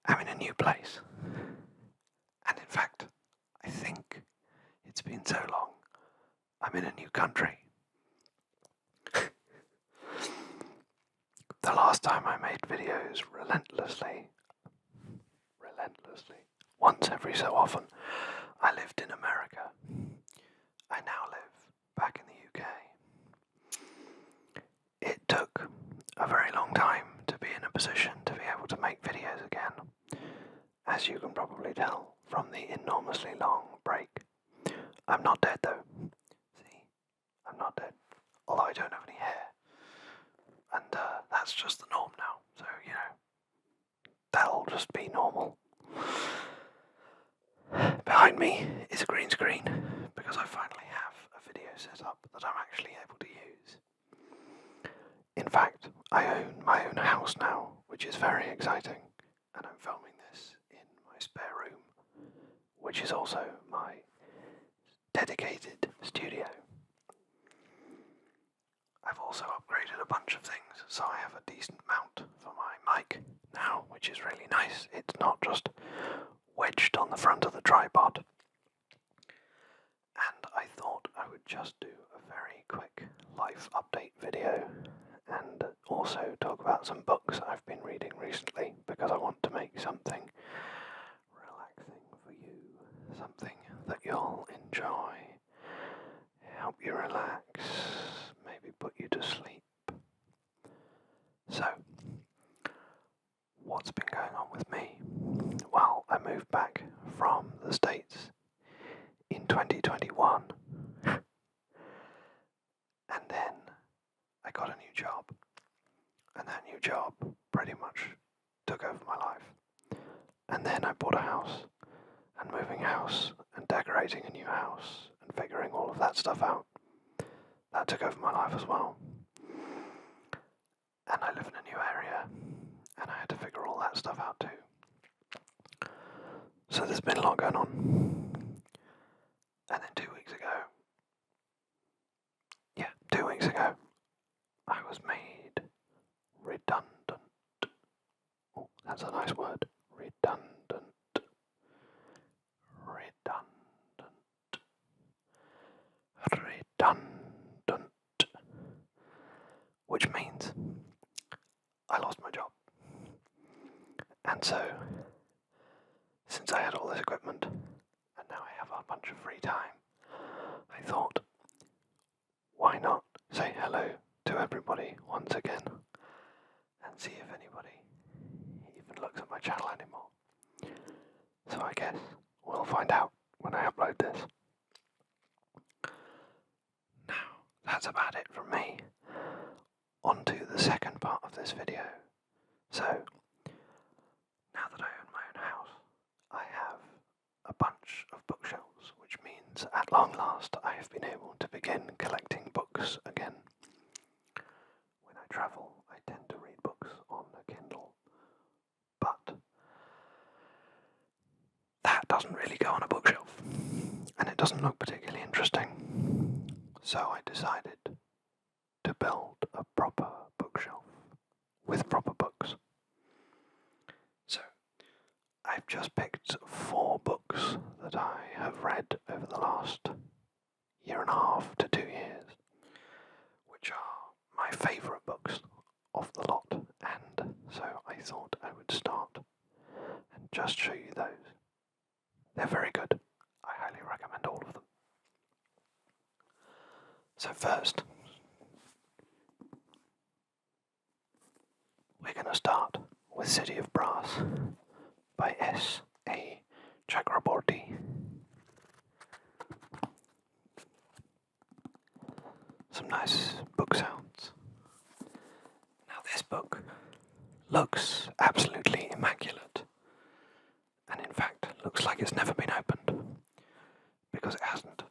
I'm in a new place. And in fact, I think it's been so long, I'm in a new country. The last time I made videos relentlessly, once every so often, I lived in America. I now live back in the UK. It took a very long time to be in a position to be able to make videos again, as you can probably tell from the enormously long break. I'm not dead though. See, I'm not dead, although I don't have any hair. And that's just the norm now, so, that'll just be normal. Behind me is a green screen, because I finally have a video set up that I'm actually able to use. In fact, I own my own house now, which is very exciting, and I'm filming this in my spare room, which is also my dedicated studio. I've also upgraded a bunch of things, so I have a decent mount for my mic now, which is really nice. It's not just wedged on the front of the tripod. And I thought I would just do a very quick life update video and also talk about some books I've been reading recently, because I want to make something relaxing for you, something that you'll enjoy, help you relax, maybe put you to sleep. So, what's been going on with me? Well, I moved back from the States in 2021, and then I got a new job, and that new job pretty much took over my life. And then I bought a house, and moving house, and decorating a new house, and figuring all of that stuff out. That took over my life as well. And I live in a new area, and I had to figure all that stuff out too. So there's been a lot going on. And then 2 weeks ago, I was made redundant. Oh, that's a nice word. Redundant. Which means I lost my job. And so, since I had all this equipment, and now I have a bunch of free time, I thought, why not say hello to everybody once again, and see if anybody even looks at my channel anymore. So I guess we'll find out when I upload this. Now, that's about it from me. On to the second part of this video. So, now that I own my own house, I have a bunch of bookshelves, which means at long last I have been able to begin collecting books again. When I travel, I tend to read books on a Kindle, but that doesn't really go on a bookshelf, and it doesn't look particularly interesting. So I decided to build a proper bookshelf with proper books. So I've just picked 4 books that I have read over the last 1.5 to 2 years, which are my favourite books of the lot, and so I thought I would start and just show you those. They're very good. I highly recommend all of them. So first, we're going to start with City of Brass by S.A. Chakraborty. Some nice book sounds. Now this book looks absolutely immaculate, and in fact looks like it's never been opened, because it hasn't.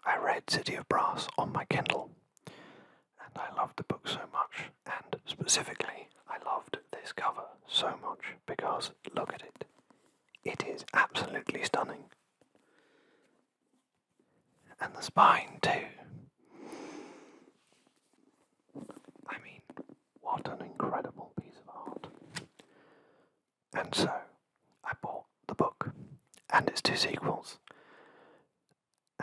I read City of Brass on my Kindle, and I loved the book so much, and specifically I loved this cover so much, because look at it. It is absolutely stunning. And the spine too. I mean, what an incredible piece of art. And so I bought the book and its 2 sequels,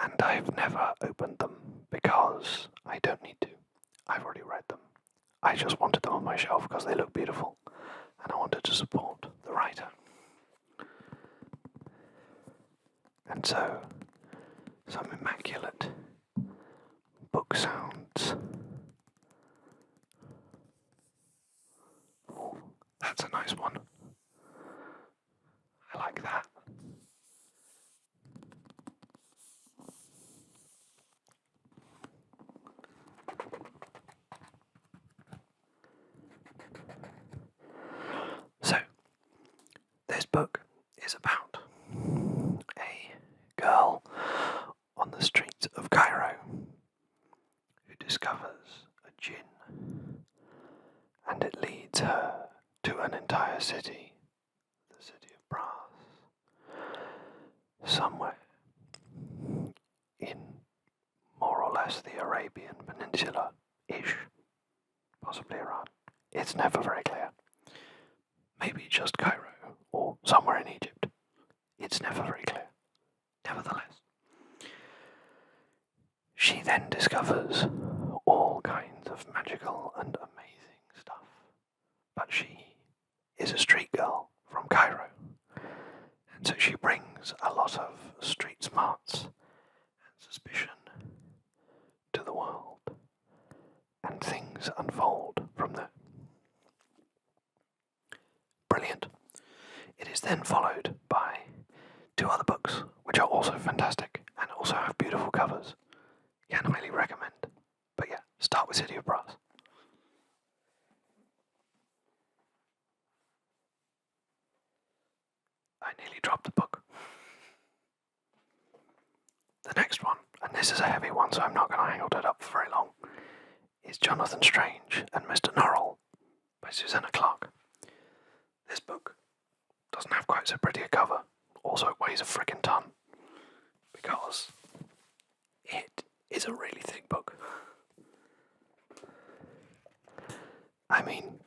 and I've never opened them because I don't need to. I've already read them. I just wanted them on my shelf because they look beautiful, and I wanted to support the writer. And so, some immaculate book sounds. Oh, that's a nice one. I like that. So, this book is about a girl on the streets of Cairo who discovers a djinn, and it leads her to an entire city, the city of brass, somewhere in more or less the Arabian Peninsula-ish, possibly Iran. It's never very clear. Maybe just Cairo, or somewhere in Egypt. It's never very clear. Nevertheless, she then discovers all kinds of magical and amazing stuff. But she is a street girl from Cairo, and so she brings a lot of street smarts and suspicion to the world, and things unfold from there. Brilliant. It is then followed by 2 other books, which are also fantastic and also have beautiful covers. Can highly recommend. But yeah, start with City of Brass. I nearly dropped the book. The next one, and this is a heavy one, so I'm not going to hold it up for very long, is Jonathan Strange and Mr. Norrell by Susanna Clarke. This book doesn't have quite so pretty a cover, also it weighs a friggin' ton, because it is a really thick book. I mean,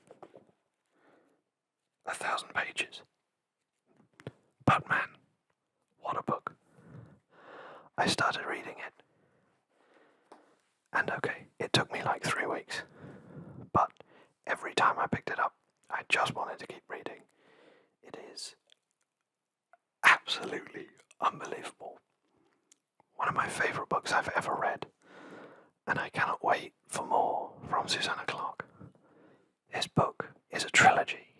1,000 pages. But man, what a book. I started reading it, and okay, it took me like 3 weeks, but every time I picked it up, I just wanted to keep reading. It is absolutely unbelievable. One of my favourite books I've ever read, and I cannot wait for more from Susanna Clarke. This book is a trilogy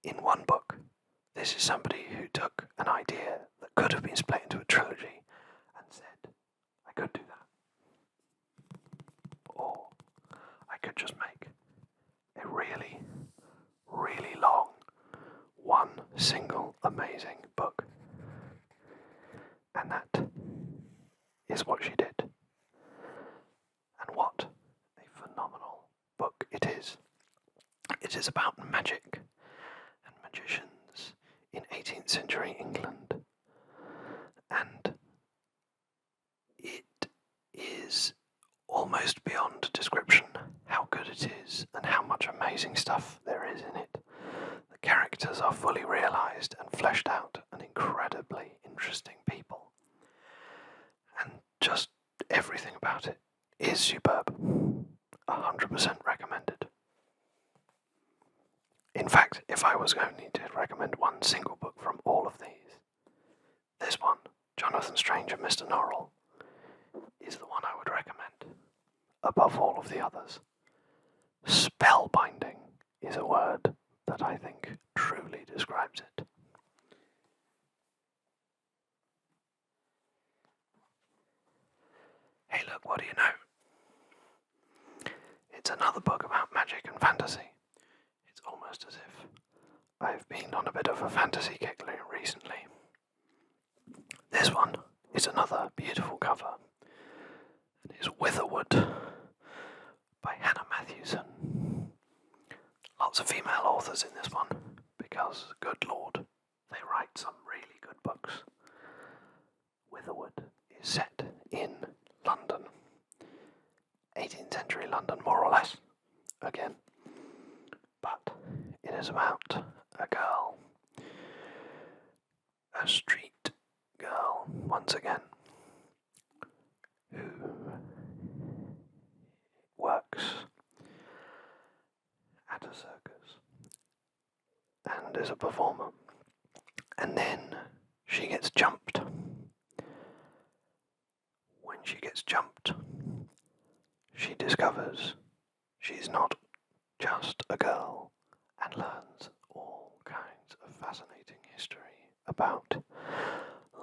in one book. This is somebody who took an idea that could have been split into a trilogy and said, I could do that. Or I could just make a really, really long, one single amazing book. And that is what she did. And what a phenomenal book it is. It is about magic and magicians in 18th century England. And it is almost beyond description how good it is and how much amazing stuff there is in it. The characters are fully realised and fleshed out and incredibly interesting people. And just everything about it is superb. 100% recommended. In fact, if I was going to recommend one single book from all of these, this one, Jonathan Strange and Mr. Norrell, is the one I would recommend, above all of the others. Spellbinding is a word that I think truly describes it. Hey look, what do you know? It's another book about magic and fantasy. It's almost as if I've been on a bit of a fantasy kick recently. This one is another beautiful cover. It is Witherwood by Hannah Matthewson. Lots of female authors in this one, because, good lord, they write some really good books. Witherwood is set in London. 18th century London, more or less, again. But it is about a girl a street girl once again who works at a circus and is a performer. And then she gets jumped. When she gets jumped, she discovers she's not just a girl and learns all kinds of fascinating history about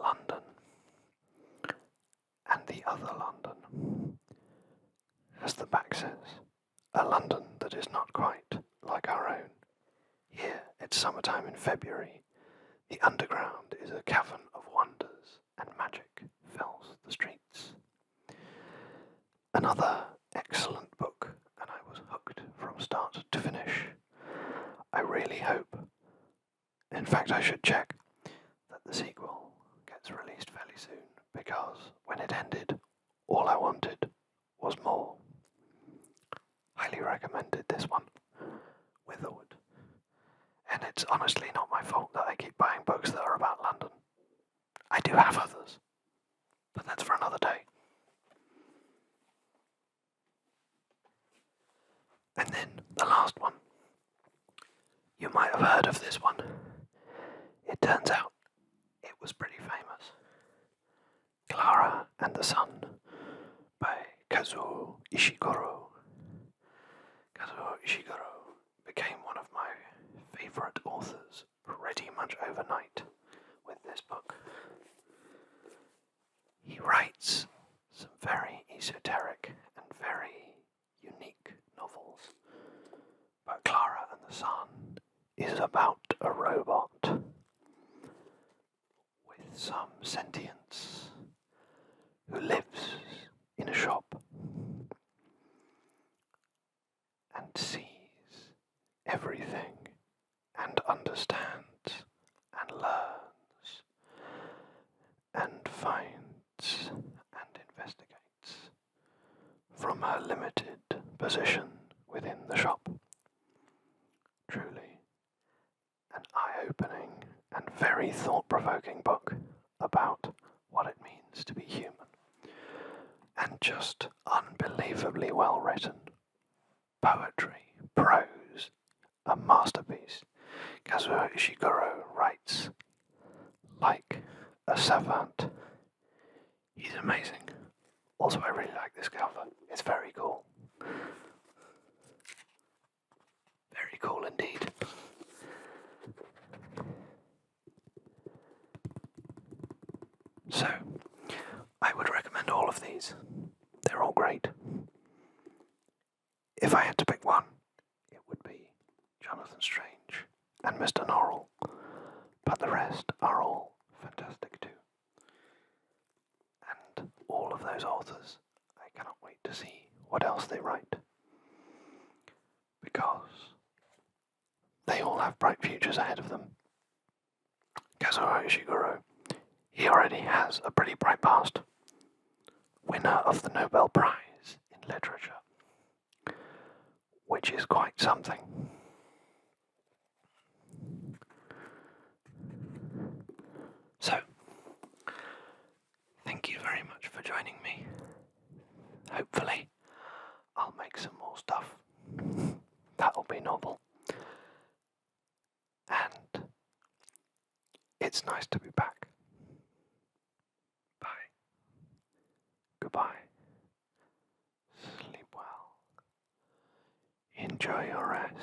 London and the other London. As the back says, a London that is not quite like our own. Here, it's summertime in February. The underground is a cavern of wonders, and magic fills the streets. Another excellent book, and I was hooked from start to finish. I really hope, in fact I should check, that the sequel gets released fairly soon, because when it ended, all I wanted was more. Highly recommended this one, Witherwood. And it's honestly not my fault that I keep buying books that are about London. I do have others, but that's for another day. And then the last one. You might have heard of this one. It turns out it was pretty famous. Clara and the Sun by Kazuo Ishiguro. Kazuo Ishiguro became one of my favourite authors pretty much overnight with this book. He writes some very esoteric and very unique novels, but Clara and the Sun is about a robot with some sentience who lives in a shop and sees everything and understands and learns and finds and investigates from her limited position within the shop. Truly an eye-opening and very thought-provoking book about what it means to be human. And just unbelievably well written. Poetry, prose, a masterpiece. Kazuo Ishiguro writes like a savant. He's amazing. Also, I really like this cover. It's very cool. Very cool indeed. So, I would recommend all of these. They're all great. If I had to pick one, it would be Jonathan Strange and Mr. Norrell, but the rest are all fantastic too. And all of those authors, I cannot wait to see what else they write, because they all have bright futures ahead of them. Kazuo Ishiguro, he already has a pretty bright past. Winner of the Nobel Prize in Literature, which is quite something. So, thank you very much for joining me. Hopefully, I'll make some more stuff. That'll be novel. And it's nice to be back. Bye. Goodbye. Sleep well. Enjoy your rest.